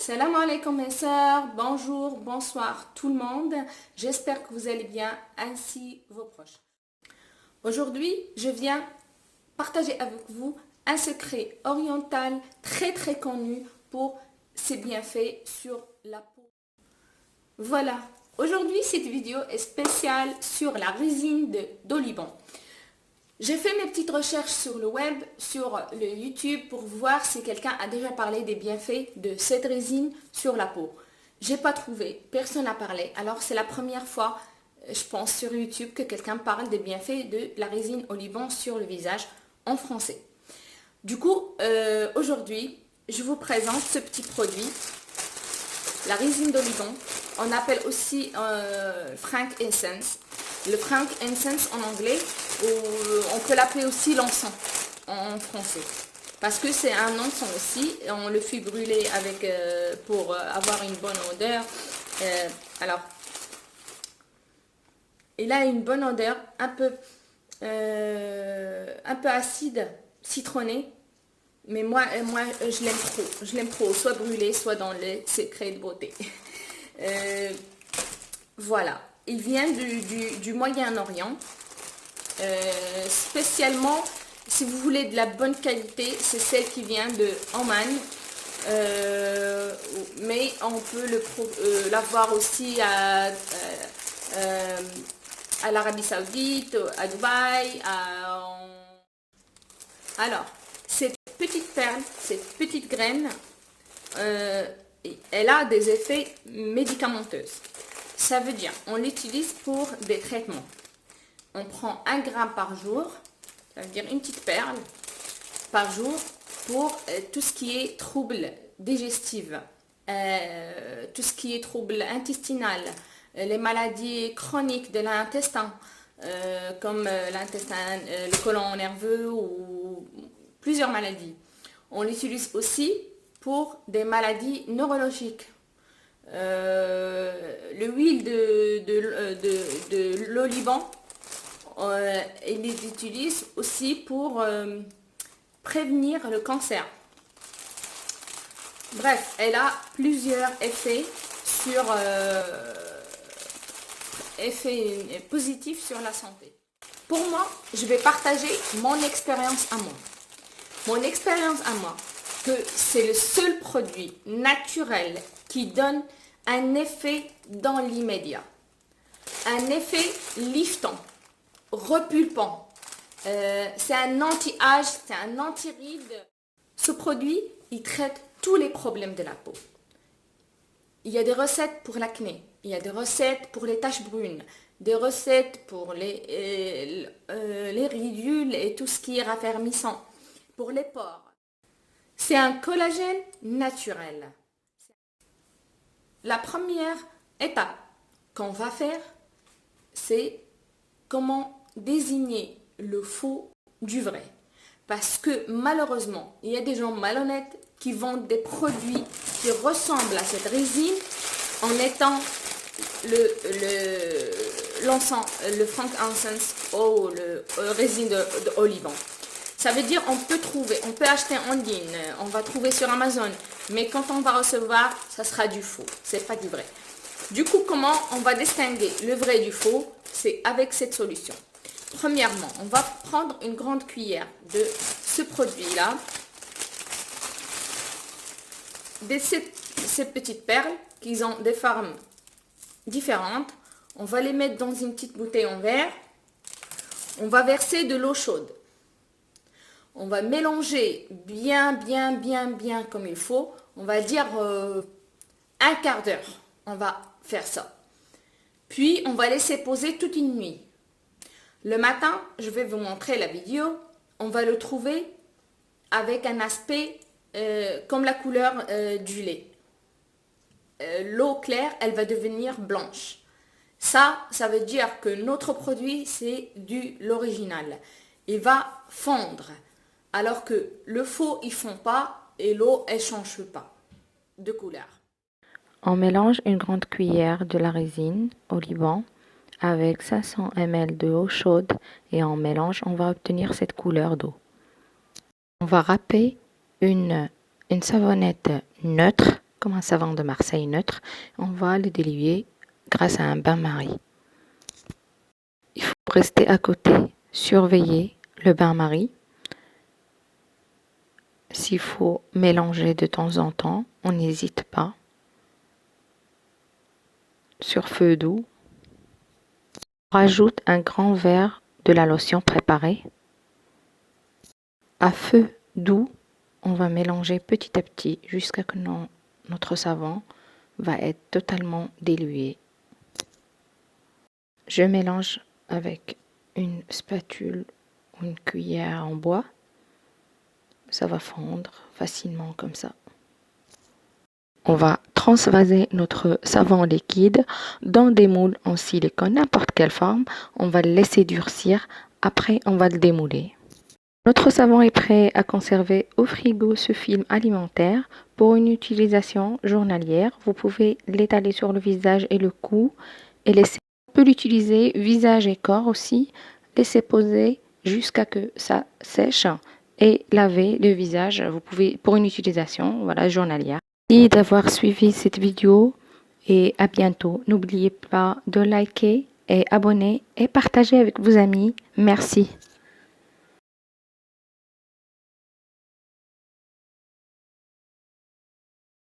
Salam alaikum mes sœurs, bonjour, bonsoir tout le monde. J'espère que vous allez bien, ainsi vos proches. Aujourd'hui, je viens partager avec vous un secret oriental très connu pour ses bienfaits sur la peau. Voilà, aujourd'hui cette vidéo est spéciale sur la résine d'oliban. J'ai fait mes petites recherches sur le web, sur le YouTube pour voir si quelqu'un a déjà parlé des bienfaits de cette résine sur la peau. J'ai pas trouvé, personne n'a parlé. Alors c'est la première fois, je pense, sur YouTube que quelqu'un parle des bienfaits de la résine oliban sur le visage en français. Du coup, aujourd'hui, je vous présente ce petit produit, la résine d'oliban. On appelle aussi frank essence. Le frank essence en anglais, ou on peut l'appeler aussi l'encens en français. Parce que c'est un encens aussi, on le fait brûler avec, pour avoir une bonne odeur. Alors, il a une bonne odeur, un peu acide, citronné. Mais moi je l'aime trop. Je l'aime trop, soit brûlé, soit dans les secrets de beauté. Voilà. Il vient du Moyen-Orient. Spécialement, si vous voulez de la bonne qualité, c'est celle qui vient de Oman. Mais on peut l'avoir aussi à l'Arabie Saoudite, à Dubaï. Alors, cette petite perle, cette petite graine, elle a des effets médicamenteux. Ça veut dire, on l'utilise pour des traitements. On prend 1 gramme par jour, ça veut dire une petite perle par jour pour tout ce qui est troubles digestifs, tout ce qui est troubles intestinal, les maladies chroniques de l'intestin, comme l'intestin, le côlon nerveux ou plusieurs maladies. On l'utilise aussi pour des maladies neurologiques. L'huile de l'oliban, il les utilise aussi pour prévenir le cancer. Bref, elle a plusieurs effets effets positifs sur la santé. Pour moi, je vais partager mon expérience à moi. Mon expérience à moi, que c'est le seul produit naturel qui donne un effet dans l'immédiat. Un effet liftant, repulpant. C'est un anti-âge, c'est un anti-rides. Ce produit, il traite tous les problèmes de la peau. Il y a des recettes pour l'acné, il y a des recettes pour les taches brunes, des recettes pour les ridules et tout ce qui est raffermissant, pour les pores. C'est un collagène naturel. La première étape qu'on va faire, c'est comment désigner le faux du vrai. Parce que malheureusement, il y a des gens malhonnêtes qui vendent des produits qui ressemblent à cette résine en étant l'encens, le frank essence ou le résine d'oliban. Ça veut dire on peut acheter en ligne, on va trouver sur Amazon, mais quand on va recevoir, ça sera du faux, c'est pas du vrai. Du coup, comment on va distinguer le vrai du faux? C'est avec cette solution. Premièrement, on va prendre une grande cuillère de ce produit-là, ces petites perles qui ont des formes différentes. On va les mettre dans une petite bouteille en verre. On va verser de l'eau chaude. On va mélanger bien comme il faut. On va dire 1/4 d'heure. On va faire ça. Puis, on va laisser poser toute une nuit. Le matin, je vais vous montrer la vidéo. On va le trouver avec un aspect comme la couleur du lait. L'eau claire, elle va devenir blanche. Ça veut dire que notre produit, c'est l'original. Il va fondre. Alors que le faux, il ne fond pas et l'eau, elle ne change pas de couleur. On mélange une grande cuillère de la résine oliban avec 500 ml de eau chaude et en mélange, on va obtenir cette couleur d'eau. On va râper une savonnette neutre comme un savon de Marseille neutre. On va le diluer grâce à un bain-marie. Il faut rester à côté, surveiller le bain-marie. S'il faut mélanger de temps en temps, on n'hésite pas. Sur feu doux, on rajoute un grand verre de la lotion préparée. À feu doux, on va mélanger petit à petit jusqu'à ce que notre savon va être totalement dilué. Je mélange avec une spatule ou une cuillère en bois. Ça va fondre facilement comme ça. On va transvaser notre savon liquide dans des moules en silicone, n'importe quelle forme. On va le laisser durcir. Après, on va le démouler. Notre savon est prêt à conserver au frigo ce film alimentaire pour une utilisation journalière. Vous pouvez l'étaler sur le visage et le cou et laisser. On peut l'utiliser visage et corps aussi. Laisser poser jusqu'à que ça sèche et laver le visage. Vous pouvez pour une utilisation journalière. Merci d'avoir suivi cette vidéo et à bientôt. N'oubliez pas de liker et abonner et partager avec vos amis. Merci.